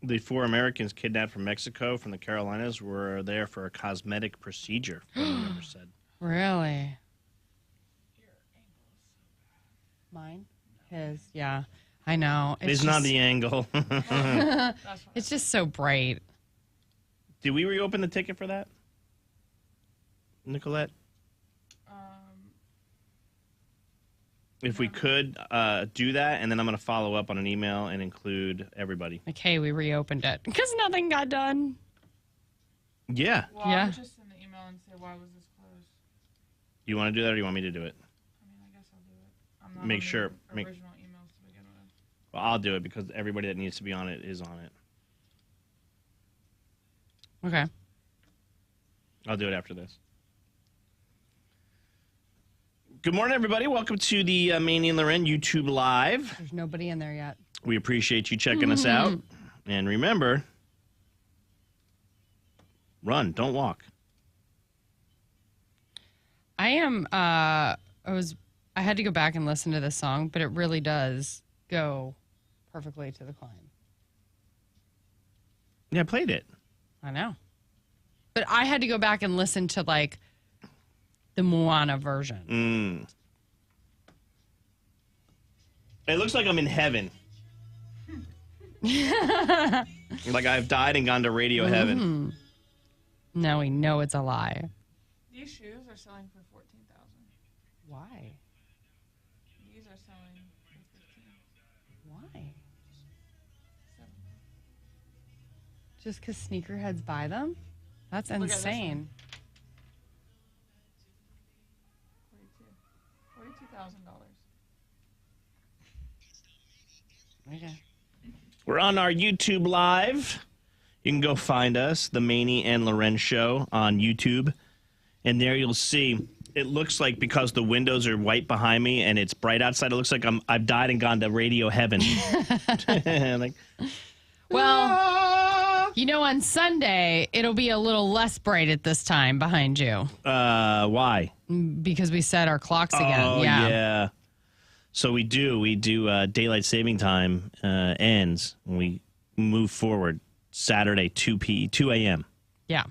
The 4 Americans kidnapped from Mexico from the Carolinas were there for a cosmetic procedure, family members said. Really? Mine? His? Yeah. I know. It's not the angle. It's just so bright. Did we reopen the ticket for that, Nicolette? If we could do that, and then I'm going to follow up on an email and include everybody. Like, hey, we reopened it because nothing got done. Yeah. Well, Yeah. I'll just send the email and say, why was this closed? You want to do that, or do you want me to do it? I mean, I guess I'll do it. I'm not Make on sure- the original emails to begin with. Well, I'll do it because everybody that needs to be on it is on it. Okay. I'll do it after this. Good morning, everybody. Welcome to the Maney and LauRen YouTube Live. There's nobody in there yet. We appreciate you checking us out. And remember, run, don't walk. I had to go back and listen to this song, but it really does go perfectly to the climb. Yeah, I played it. I know. But I had to go back and listen to, like, the Moana version. It looks like I'm in heaven. Like I've died and gone to radio heaven. Now we know it's a lie. These shoes are selling for $14,000. Why? These are selling for $15,000. Why? Just because sneakerheads buy them? That's Look at this insane. $42,000. Okay. We're on our YouTube Live. You can go find us, the Maney and LauRen Show on YouTube. And there you'll see, it looks like because the windows are white behind me and it's bright outside, it looks like I've died and gone to radio heaven. Like, Well, you know, on Sunday, it'll be a little less bright at this time behind you. why? Because we set our clocks again. Oh, yeah. So we do daylight saving time ends when we move forward Saturday 2 a.m. Yeah.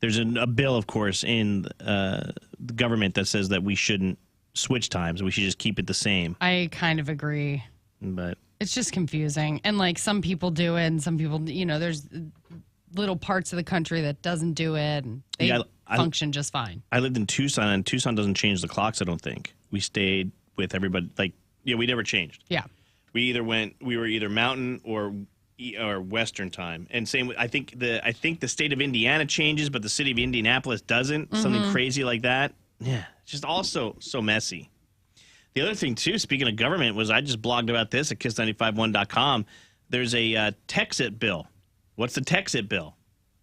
There's a bill, of course, in the government that says that we shouldn't switch times. We should just keep it the same. I kind of agree. But It's just confusing. And, like, some people do it and some people, you know, there's little parts of the country that doesn't do it. And they function just fine. I lived in Tucson, and Tucson doesn't change the clocks, I don't think. We stayed with everybody. Like, yeah, we never changed. Yeah. We were either mountain or Western time, and same. I think the state of Indiana changes, but the city of Indianapolis doesn't. Something crazy like that. Yeah, it's just also so messy. The other thing too, speaking of government, was I just blogged about this at kiss951.com. There's a Texit bill. What's the Texit bill?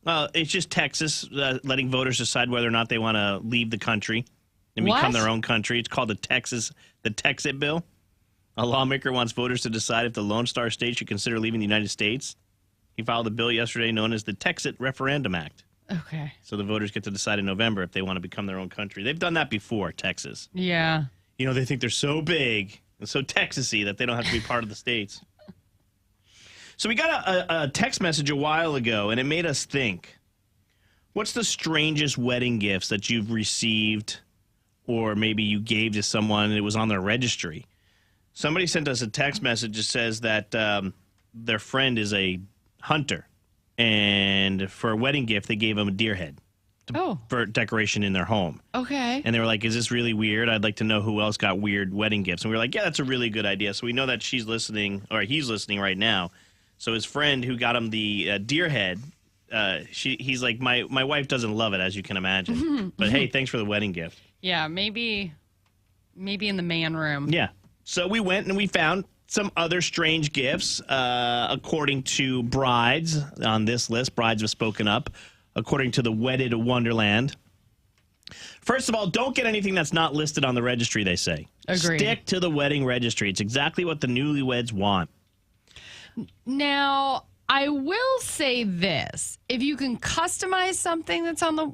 Well, it's just Texas letting voters decide whether or not they want to leave the country and become their own country. It's called the Texit bill. A lawmaker wants voters to decide if the Lone Star State should consider leaving the United States. He filed a bill yesterday known as the Texit Referendum Act. Okay. So the voters get to decide in November if they want to become their own country. They've done that before, Texas. Yeah. You know, they think they're so big and so Texas-y that they don't have to be part of the states. So we got a text message a while ago, and it made us think. What's the strangest wedding gifts that you've received or maybe you gave to someone and it was on their registry? Somebody sent us a text message that says that their friend is a hunter, and for a wedding gift, they gave him a deer head for decoration in their home. Okay. And they were like, is this really weird? I'd like to know who else got weird wedding gifts. And we were like, yeah, that's a really good idea. So we know that she's listening, or he's listening right now. So his friend who got him the deer head, he's like, my wife doesn't love it, as you can imagine. But hey, thanks for the wedding gift. Yeah, maybe in the man room. Yeah. So we went and we found some other strange gifts, according to brides on this list. Brides have spoken up, according to the Wedded Wonderland. First of all, don't get anything that's not listed on the registry, they say. Agreed. Stick to the wedding registry. It's exactly what the newlyweds want. Now, I will say this. If you can customize something that's on the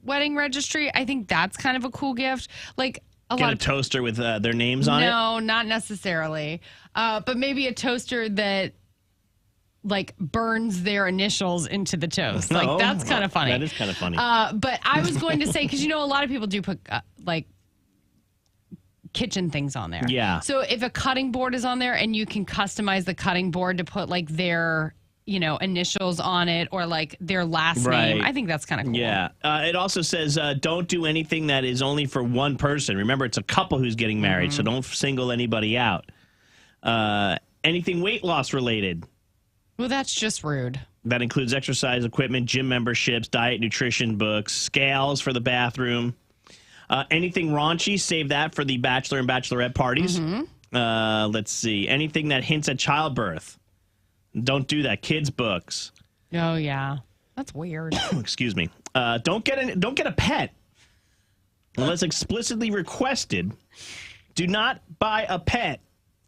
wedding registry, I think that's kind of a cool gift. Like, Get a toaster with their names on it? No, not necessarily. But maybe a toaster that like burns their initials into the toast. Like that's kind of funny. That is kind of funny. But I was going to say, because a lot of people do put like kitchen things on there. Yeah. So if a cutting board is on there and you can customize the cutting board to put like their initials on it or like their last name, I think that's kind of cool. Yeah. It also says don't do anything that is only for one person. Remember, it's a couple who's getting married, so don't single anybody out. Anything weight loss related. Well, that's just rude. That includes exercise equipment, gym memberships, diet, nutrition books, scales for the bathroom. Anything raunchy, save that for the bachelor and bachelorette parties. Let's see. Anything that hints at childbirth. Don't do that. Kids' books. Oh, yeah. That's weird. Excuse me. Don't get a pet unless explicitly requested. Do not buy a pet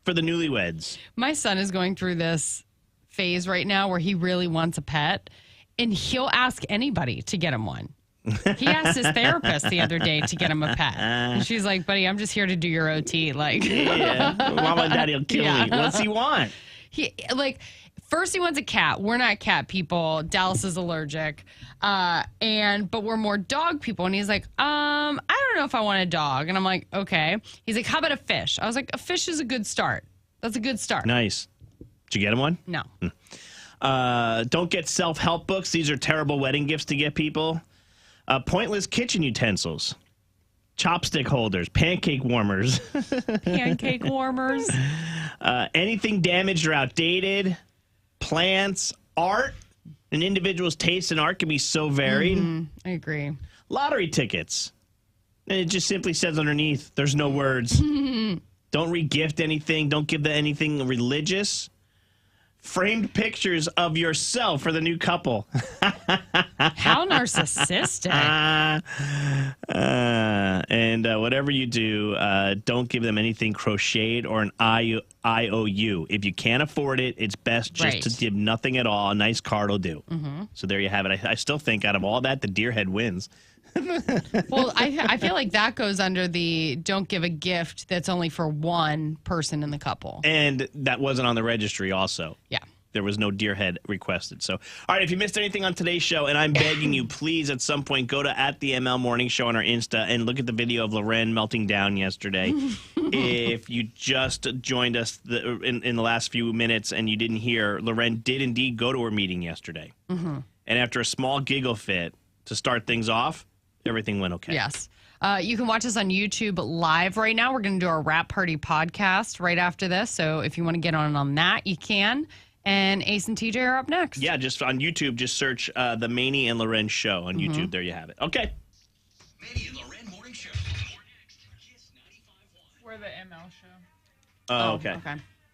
for the newlyweds. My son is going through this phase right now where he really wants a pet, and he'll ask anybody to get him one. He asked his therapist the other day to get him a pet. And she's like, buddy, I'm just here to do your OT. Like, yeah. Mama and daddy will kill me. What's he want? First he wants a cat. We're not cat people. Dallas is allergic. But we're more dog people. And he's like, I don't know if I want a dog. And I'm like, okay. He's like, how about a fish? I was like, a fish is a good start. That's a good start. Nice. Did you get him one? No. Don't get self-help books. These are terrible wedding gifts to get people. Pointless kitchen utensils. Chopstick holders. Pancake warmers. Pancake warmers. Anything damaged or outdated. Plants. Art. An individual's taste in art can be so varied. I agree. Lottery tickets. And it just simply says underneath, there's no words. Don't re-gift anything. Don't give anything religious. Framed pictures of yourself for the new couple. How narcissistic. And whatever you do, don't give them anything crocheted or an IOU. If you can't afford it, it's best just to give nothing at all. A nice card will do. So there you have it. I still think out of all that, the deer head wins. Well, I feel like that goes under the don't give a gift that's only for one person in the couple. And that wasn't on the registry also. Yeah. There was no deer head requested. So, all right, if you missed anything on today's show, and I'm begging you, please at some point go to @the Morning Show on our Insta and look at the video of LauRen melting down yesterday. If you just joined us in the last few minutes and you didn't hear, LauRen did indeed go to her meeting yesterday. And after a small giggle fit to start things off, everything went okay. Yes. You can watch us on YouTube live right now. We're going to do our Wrap Party podcast right after this. So if you want to get on that, you can. And Ace and TJ are up next. Yeah, just on YouTube, just search the Maney and LauRen show on YouTube. There you have it. Okay. Maney and LauRen Morning Show. Kiss 95.1. We're the ML show. Oh, okay.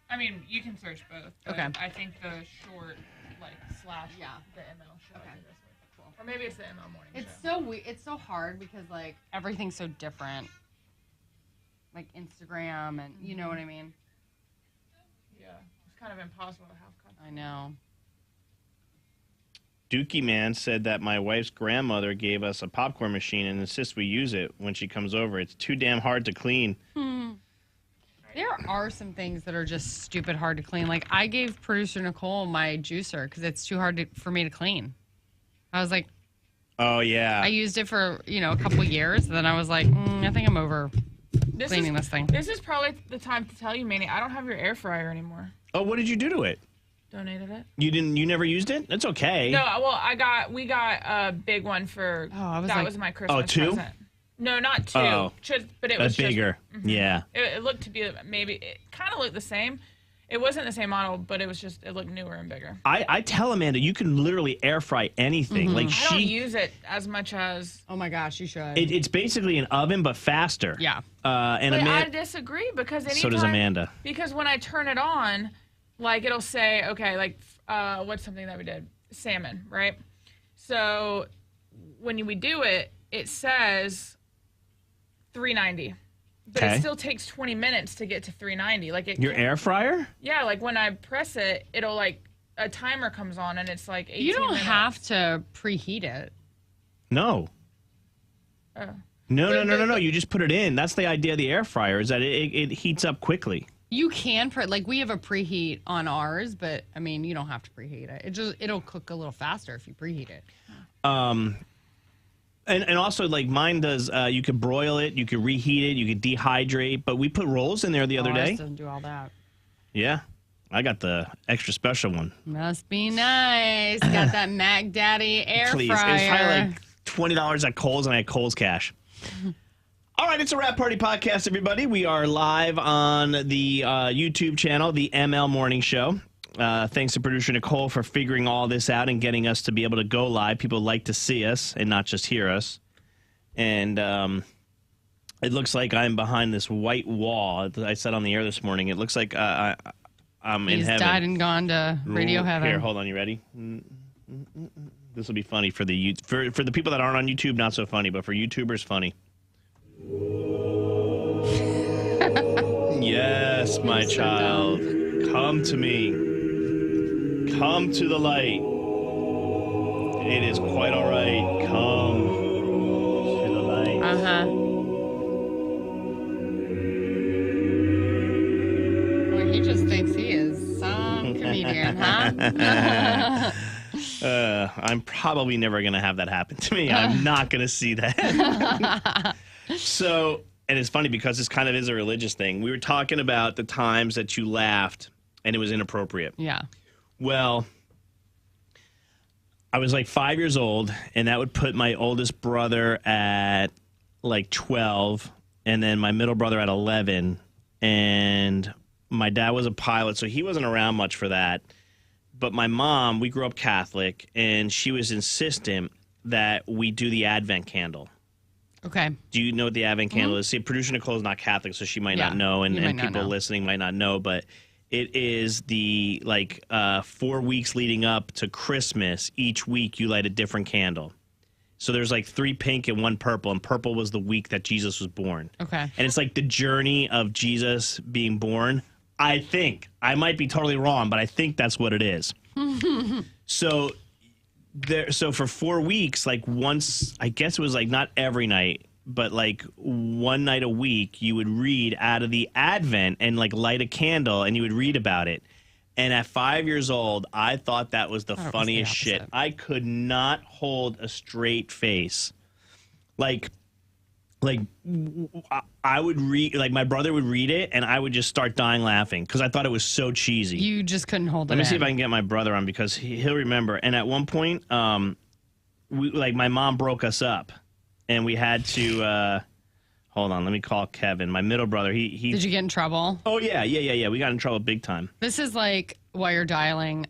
I mean, you can search both. But Okay. I think the short, slash, the ML show. Okay. Cool. Or maybe it's the ML morning It's show. it's so hard because everything's so different. Like Instagram and you know what I mean? Yeah. It's kind of impossible to have content. I know. Dookie Man said that my wife's grandmother gave us a popcorn machine and insists we use it when she comes over. It's too damn hard to clean. There are some things that are just stupid hard to clean. Like I gave producer Nicole my juicer because it's too hard for me to clean. I was like, oh, yeah. I used it for, a couple years. And then I was like, I think I'm over cleaning this thing. This is probably the time to tell you, Maney, I don't have your air fryer anymore. Oh, what did you do to it? Donated it. You never used it? That's okay. No, well, we got a big one for, that was my Christmas two? present. No, not two. Oh. But it was bigger. Yeah. It looked to be it kind of looked the same. It wasn't the same model, but it looked newer and bigger. I tell Amanda, you can literally air fry anything. Like I don't use it as much as. Oh my gosh, you should. It's basically an oven, but faster. Yeah. And But I Amanda. disagree because anytime. So does Amanda. Because when I turn it on, it'll say, okay, what's something that we did? Salmon, right? So when we do it, it says 390. But Okay. it still takes 20 minutes to get to 390. Your air fryer? Yeah, when I press it, it'll a timer comes on and it's 18 You don't minutes. have to preheat it. No. Oh. No. You just put it in. That's the idea of the air fryer is that it heats up quickly. You can like we have a preheat on ours, but I mean you don't have to preheat it. It'll cook a little faster if you preheat it. And also, like, mine does, you could broil it, you could reheat it, you could dehydrate, but we put rolls in there the other day. Ours doesn't do all that. Yeah. I got the extra special one. Must be nice. Got that Mac Daddy air Please. fryer. It was probably like $20 at Kohl's, and I had Kohl's cash. All right, it's a Wrap Party podcast, everybody. We are live on the YouTube channel, the ML Morning Show. Thanks to producer Nicole for figuring all this out and getting us to be able to go live. People like to see us and not just hear us. And it looks like I'm behind this white wall. I said on the air this morning, it looks like I'm in He's heaven. died and gone to radio heaven. Here, hold on. You ready? This will be funny for the people that aren't on YouTube, not so funny, but for YouTubers, funny. Yes, my child. Come to me. Come to the light. It is quite all right. Come to the light. Well, he just thinks he is some comedian, huh? I'm probably never going to have that happen to me. I'm not going to see that. So, and it's funny because this kind of is a religious thing. We were talking about the times that you laughed and it was inappropriate. Yeah. Well, I was like 5 years old, and that would put my oldest brother at like 12, and then my middle brother at 11, and my dad was a pilot, so he wasn't around much for that. But my mom, we grew up Catholic, and she was insistent that we do the Advent candle. Okay. Do you know what the Advent candle is? See, producer Nicole is not Catholic, so she might not know, and people listening might not know, but it is the 4 weeks leading up to Christmas. Each week you light a different candle. So there's like 3 pink and 1 purple, and purple was the week that Jesus was born. Okay. And it's like the journey of Jesus being born. I think. I might be totally wrong, but I think that's what it is. So for 4 weeks, like once, I guess it was like not every night, but like one night a week, you would read out of the Advent and like light a candle and you would read about it. And at 5 years old, I thought that was the funniest shit. I could not hold a straight face. Like I would read, like my brother would read it and I would just start dying laughing because I thought it was so cheesy. You just couldn't hold it Let me see if I can get my brother on because he'll remember. And at one point, my mom broke us up. And we had to, hold on, let me call Kevin, my middle brother. He Did you get in trouble? Oh, yeah. We got in trouble big time. This is like while you're dialing.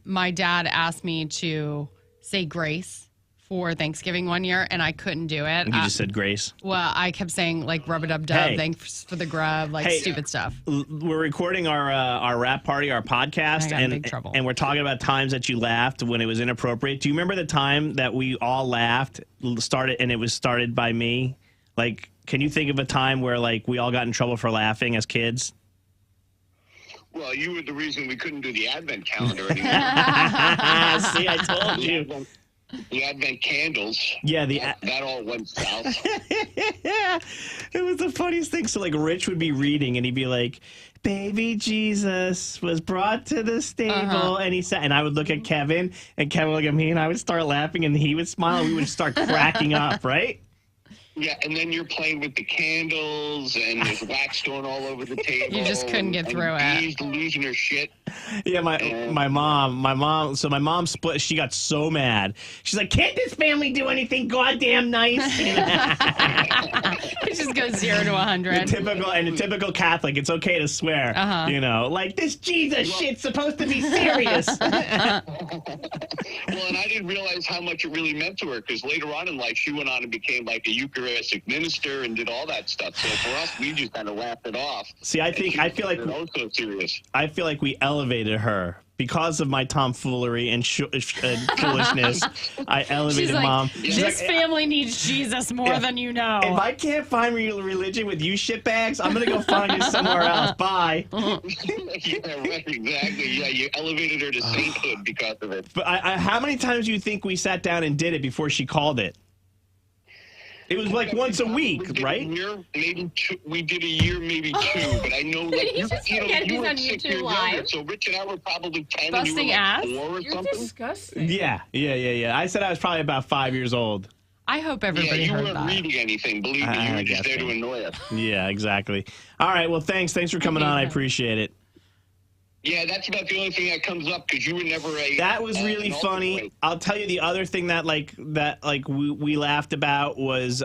My dad asked me to say grace for Thanksgiving one year, and I couldn't do it. You just said grace? Well, I kept saying, like, rub-a-dub-dub, Hey. thanks for the grub, like, stupid stuff. We're recording our Wrap Party, our podcast, I got in big trouble. And we're talking about times that you laughed when it was inappropriate. Do you remember the time that we all laughed, and it was started by me? Like, can you think of a time where, like, we all got in trouble for laughing as kids? Well, you were the reason we couldn't do the Advent calendar anymore. See, I told you. The Advent candles. Yeah, that all went south. Yeah, it was the funniest thing. So, like, Rich would be reading, and he'd be like, "Baby Jesus was brought to the stable," and he said, and I would look at Kevin, and Kevin would look at me, and I would start laughing, and he would smile, and we would start cracking up, right? Yeah, and then you're playing with the candles, and there's wax going all over the table. You just couldn't get through it. She's losing her shit. Yeah, my mom. So my mom split. She got so mad. She's like, "Can't this family do anything goddamn nice?" It just goes 0 to 100. The typical Catholic, it's okay to swear. You know, like this Jesus shit's supposed to be serious. Well, and I didn't realize how much it really meant to her because later on in life, she went on and became like a Eucharistic minister and did all that stuff. So for us, we just kind of laughed it off. See, I feel like also serious. I feel like we elevated her because of my tomfoolery and foolishness. I elevated She's like, Mom. This family needs Jesus more than you know. If I can't find real religion with you shitbags, I'm gonna go find it somewhere else. Bye. Yeah, right, exactly. Yeah, you elevated her to sainthood because of it. But how many times do you think we sat down and did it before she called it? It was like once a week, right? Maybe two, we did a year, maybe two, but I know like You just forget you he's were on 6 YouTube years Live. younger, so Rich and I were probably 10 Busting and you were ass? like 4 or You're something. disgusting. Yeah. I said I was probably about 5 years old. I hope everybody Yeah, you heard weren't that. reading anything. Believe me, you I were just guess there so. to annoy us. Yeah, exactly. All right. Well, thanks for coming on. I appreciate it. Yeah, that's about the only thing that comes up because you were never a. That was really an funny. alternate. I'll tell you the other thing that we laughed about was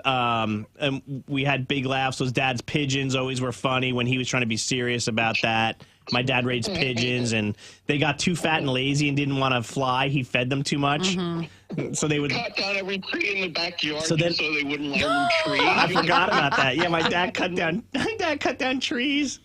we had big laughs. Was Dad's pigeons always were funny when he was trying to be serious about that. My dad raised pigeons and they got too fat and lazy and didn't want to fly. He fed them too much, so they would Cut down every tree in the backyard So then- just so they wouldn't land in trees. I forgot about that. Yeah, my dad cut down trees.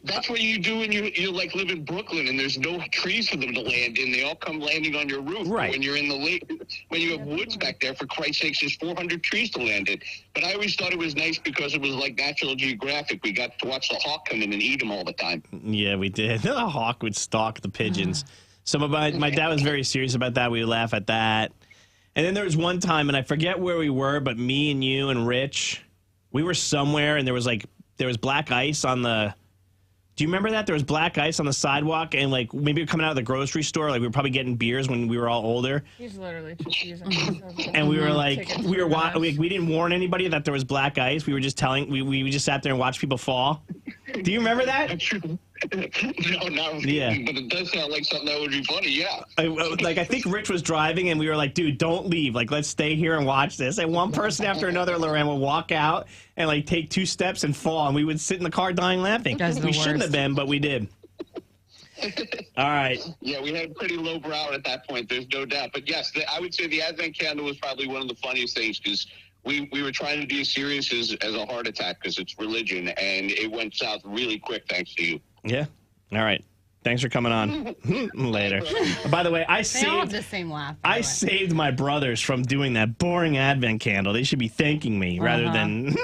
That's what you do when you like live in Brooklyn and there's no trees for them to land in. They all come landing on your roof. Right. When you're in the lake, when you have woods back there, for Christ's sakes, there's 400 trees to land in. But I always thought it was nice because it was like National Geographic. We got to watch the hawk come in and eat them all the time. Yeah, we did. The hawk would stalk the pigeons. So my dad was very serious about that. We would laugh at that. And then there was one time, and I forget where we were, but me and you and Rich, we were somewhere, and there was black ice on the. Do you remember that? There was black ice on the sidewalk, and like maybe we were coming out of the grocery store. Like we were probably getting beers when we were all older. He's literally just using himself as And we were like, tickets we were for we us. didn't warn anybody that there was black ice. We were just telling. We just sat there and watched people fall. Do you remember that? No, not really. Yeah. But it does sound like something that would be funny. Yeah. I think Rich was driving, and we were like, dude, don't leave. Like, let's stay here and watch this. And one person after another, LauRen, would walk out and like take 2 steps and fall, and we would sit in the car dying laughing. Guys are the We shouldn't worst. have been, but we did. All right. Yeah, we had pretty low brow at that point. There's no doubt. But yes, I would say the Advent candle was probably one of the funniest things because we were trying to be as serious as a heart attack because it's religion, and it went south really quick thanks to you. Yeah. All right. Thanks for coming on. Later. By the way, They all have the same laugh. by I the way. saved my brothers from doing that boring Advent candle. They should be thanking me rather than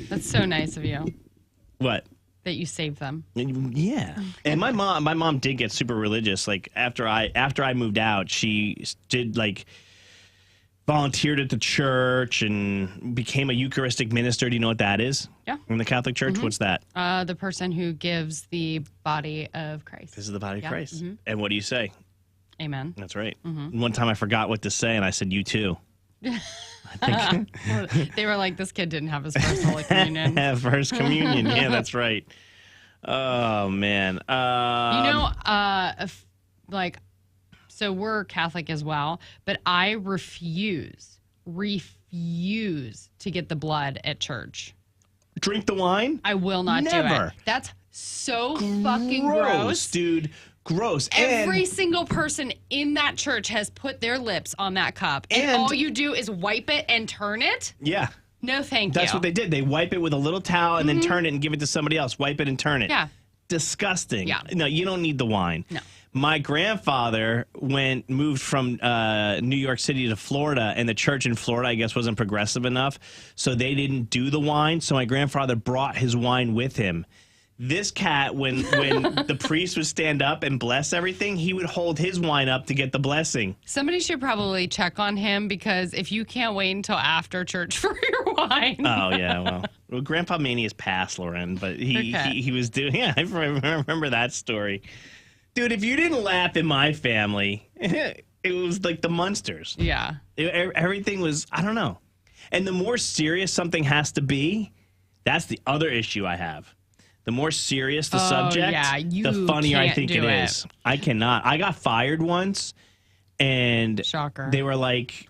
That's so nice of you what? that you saved them. Yeah. And my mom did get super religious. Like after I moved out, she did like volunteered at the church and became a Eucharistic minister. Do you know what that is? Yeah. In the Catholic Church? What's that? The person who gives the body of Christ. This is the body of Yeah. Christ. And what do you say? Amen. That's right. One time I forgot what to say, and I said, you too. I think They were like, this kid didn't have his first Holy Communion. First communion. Yeah, that's right. Oh, man. So we're Catholic as well, but I refuse to get the blood at church. Drink the wine? I will not do Never. it. That's so fucking gross. Dude. Gross. Every And single person in that church has put their lips on that cup, and And- all you do is wipe it and turn it? yeah, No, thank that's you. what they did. They wipe it with a little towel and then turn it and give it to somebody else. Wipe it and turn it. Yeah. Disgusting. Yeah. No, you don't need the wine. No. My grandfather moved from New York City to Florida, and the church in Florida, I guess, wasn't progressive enough, so they didn't do the wine. So my grandfather brought his wine with him. This cat, when the priest would stand up and bless everything, he would hold his wine up to get the blessing. Somebody should probably check on him because if you can't wait until after church for your wine. Oh yeah, well, Grandpa Maney is past, LauRen, but he was doing. Yeah, I remember that story, dude. If you didn't laugh in my family, it was like the Munsters. Yeah. Everything was, I don't know. And the more serious something has to be, that's the other issue I have. The more serious the subject, yeah, you the funnier I can't think do it it. is. I cannot. I got fired once, and Shocker. they were like,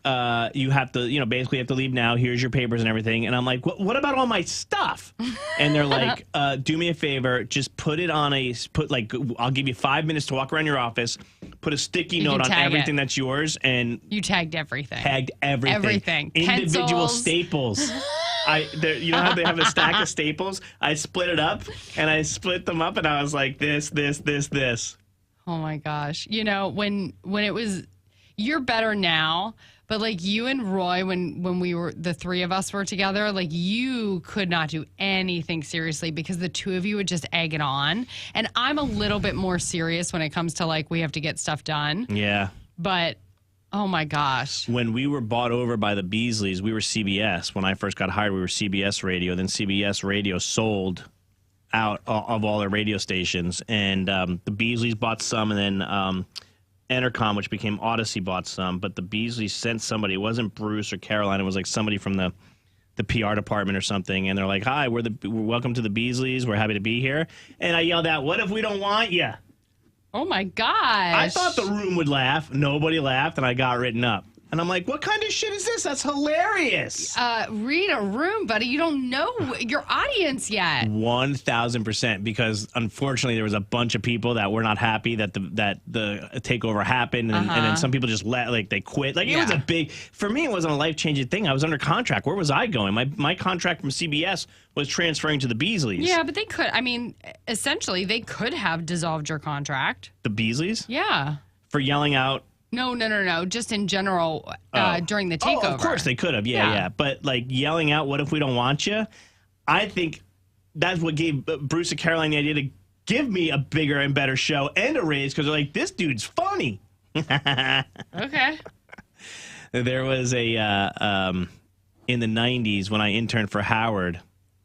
you have to, basically have to leave now. Here's your papers and everything. And I'm like, what about all my stuff? And they're like, do me a favor, just put it on I'll give you 5 minutes to walk around your office, put a sticky You note can on tag everything it. that's yours, and You tagged everything. tagged everything. Everything. Individual Pencils. staples. You know how they have a stack of staples? I split it up, and I split them up, and I was like, this. Oh my gosh. When it was, you're better now, but like you and Roy, when we were, the three of us were together, like you could not do anything seriously because the two of you would just egg it on. And I'm a little bit more serious when it comes to like, we have to get stuff done. Yeah. But Oh my gosh. When we were bought over by the Beasleys, we were CBS. When I first got hired, we were CBS Radio. Then CBS Radio sold out of all their radio stations. And the Beasleys bought some, and then Entercom, which became Odyssey, bought some. But the Beasleys sent somebody. It wasn't Bruce or Caroline. It was like somebody from the PR department or something. And they're like, hi, we're welcome to the Beasleys. We're happy to be here. And I yelled out, what if we don't want you? Oh my gosh. I thought the room would laugh. Nobody laughed, and I got written up. And I'm like, what kind of shit is this? That's hilarious. Read a room, buddy. You don't know your audience yet. 1,000%. Because unfortunately, there was a bunch of people that were not happy that the takeover happened, and then some people just they quit. Like, it was a big. For me, it wasn't a life-changing thing. I was under contract. Where was I going? My contract from CBS was transferring to the Beasleys. Yeah, but they could. I mean, essentially, they could have dissolved your contract. The Beasleys? Yeah. For yelling out. No. Just in general during the takeover. Oh, of course they could have. Yeah. But like yelling out, what if we don't want you? I think that's what gave Bruce and Caroline the idea to give me a bigger and better show and a raise, because they're like, this dude's funny. Okay. There was a, in the 90s when I interned for Howard,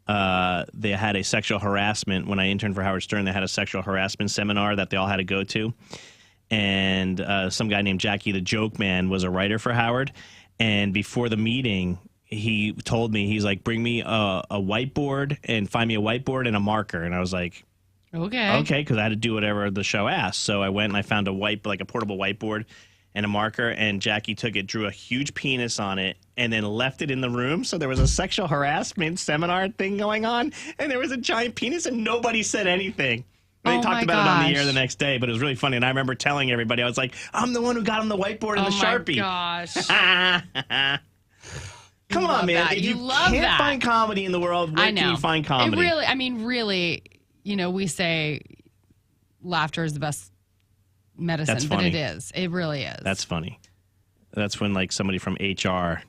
they had a sexual harassment. When I interned for Howard Stern, they had a sexual harassment seminar that they all had to go to. And some guy named Jackie the Joke Man was a writer for Howard. And before the meeting, he told me, he's like, bring me a whiteboard and find me a whiteboard and a marker. And I was like, okay, because I had to do whatever the show asked. So I went and I found a portable whiteboard and a marker. And Jackie took it, drew a huge penis on it, and then left it in the room. So there was a sexual harassment seminar thing going on, and there was a giant penis, and nobody said anything. They talked about it on the air the next day, but it was really funny. And I remember telling everybody, I was like, I'm the one who got him the whiteboard and the Sharpie. Oh, my gosh. Come on, man. That. If you can't find comedy in the world, where can you find comedy? Really, we say laughter is the best medicine, That's but funny. it is. It really is. That's funny. That's when, like, somebody from HR,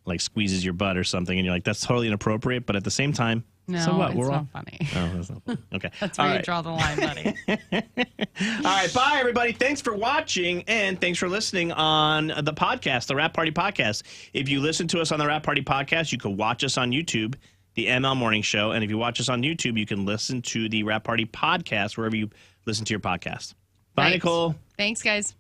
like, squeezes your butt or something, and you're like, that's totally inappropriate, but at the same time, no, so what? It's We're not all funny. Oh, that's not funny. Okay. That's where you draw the line, buddy. All right. Bye, everybody. Thanks for watching, and thanks for listening on the podcast, the Rap Party Podcast. If you listen to us on the Rap Party Podcast, you can watch us on YouTube, the ML Morning Show. And if you watch us on YouTube, you can listen to the Rap Party Podcast wherever you listen to your podcast. Bye, Right. Nicole. Thanks, guys.